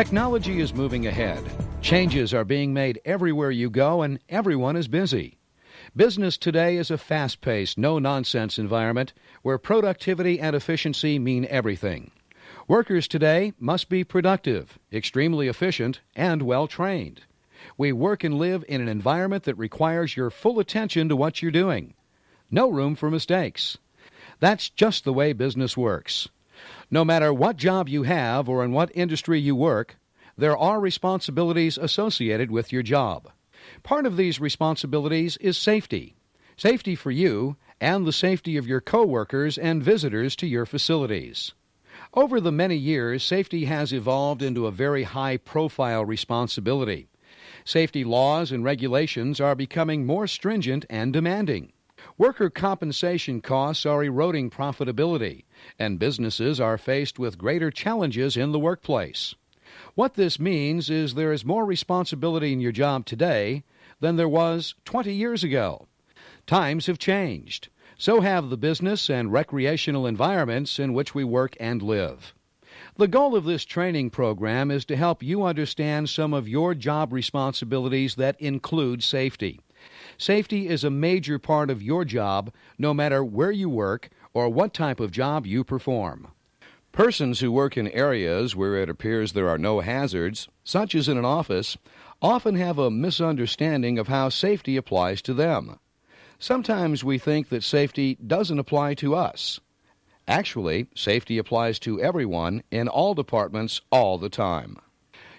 Technology is moving ahead. Changes are being made everywhere you go, and everyone is busy. Business today is a fast-paced, no-nonsense environment where productivity and efficiency mean everything. Workers today must be productive, extremely efficient, and well-trained. We work and live in an environment that requires your full attention to what you're doing. No room for mistakes. That's just the way business works. No matter what job you have or in what industry you work, there are responsibilities associated with your job. Part of these responsibilities is safety. Safety for you and the safety of your coworkers and visitors to your facilities. Over the many years, safety has evolved into a very high-profile responsibility. Safety laws and regulations are becoming more stringent and demanding. Worker compensation costs are eroding profitability, and businesses are faced with greater challenges in the workplace. What this means is there is more responsibility in your job today than there was 20 years ago. Times have changed. So have the business and recreational environments in which we work and live. The goal of this training program is to help you understand some of your job responsibilities that include safety. Safety is a major part of your job, no matter where you work or what type of job you perform. Persons who work in areas where it appears there are no hazards, such as in an office, often have a misunderstanding of how safety applies to them. Sometimes we think that safety doesn't apply to us. Actually, safety applies to everyone in all departments all the time.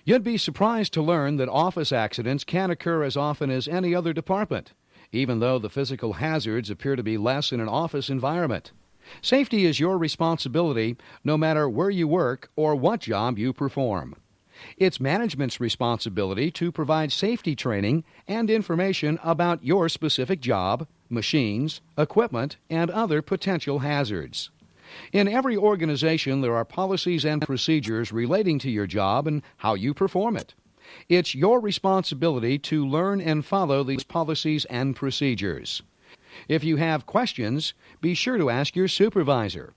You'd be surprised to learn that office accidents can occur as often as any other department, even though the physical hazards appear to be less in an office environment. Safety is your responsibility no matter where you work or what job you perform. It's management's responsibility to provide safety training and information about your specific job, machines, equipment, and other potential hazards. In every organization, there are policies and procedures relating to your job and how you perform it. It's your responsibility to learn and follow these policies and procedures. If you have questions, be sure to ask your supervisor.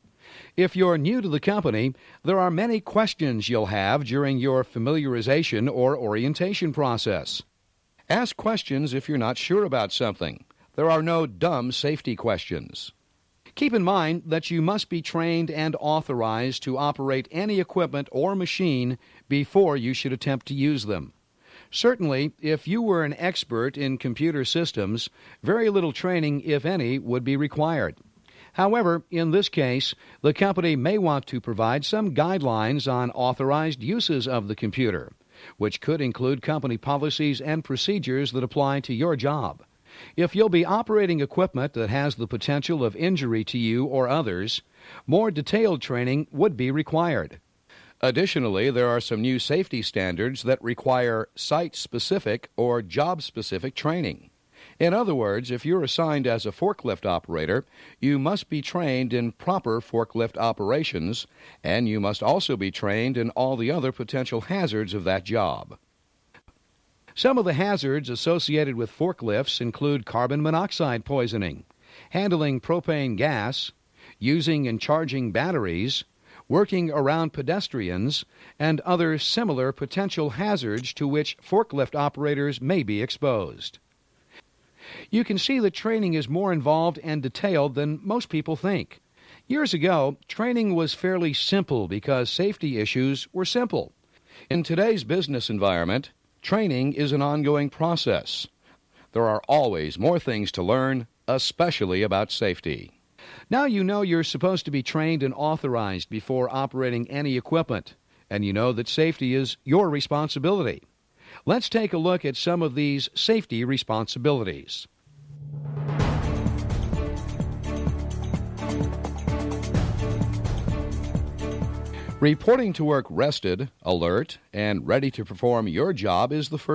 If you're new to the company, there are many questions you'll have during your familiarization or orientation process. Ask questions if you're not sure about something. There are no dumb safety questions. Keep in mind that you must be trained and authorized to operate any equipment or machine before you should attempt to use them. Certainly, if you were an expert in computer systems, very little training, if any, would be required. However, in this case, the company may want to provide some guidelines on authorized uses of the computer, which could include company policies and procedures that apply to your job. If you'll be operating equipment that has the potential of injury to you or others, more detailed training would be required. Additionally, there are some new safety standards that require site-specific or job-specific training. In other words, if you're assigned as a forklift operator, you must be trained in proper forklift operations, and you must also be trained in all the other potential hazards of that job. Some of the hazards associated with forklifts include carbon monoxide poisoning, handling propane gas, using and charging batteries, working around pedestrians, and other similar potential hazards to which forklift operators may be exposed. You can see that training is more involved and detailed than most people think. Years ago, training was fairly simple because safety issues were simple. In today's business environment, training is an ongoing process. There are always more things to learn, especially about safety. Now you know you're supposed to be trained and authorized before operating any equipment, and you know that safety is your responsibility. Let's take a look at some of these safety responsibilities. Reporting to work rested, alert, and ready to perform your job is the first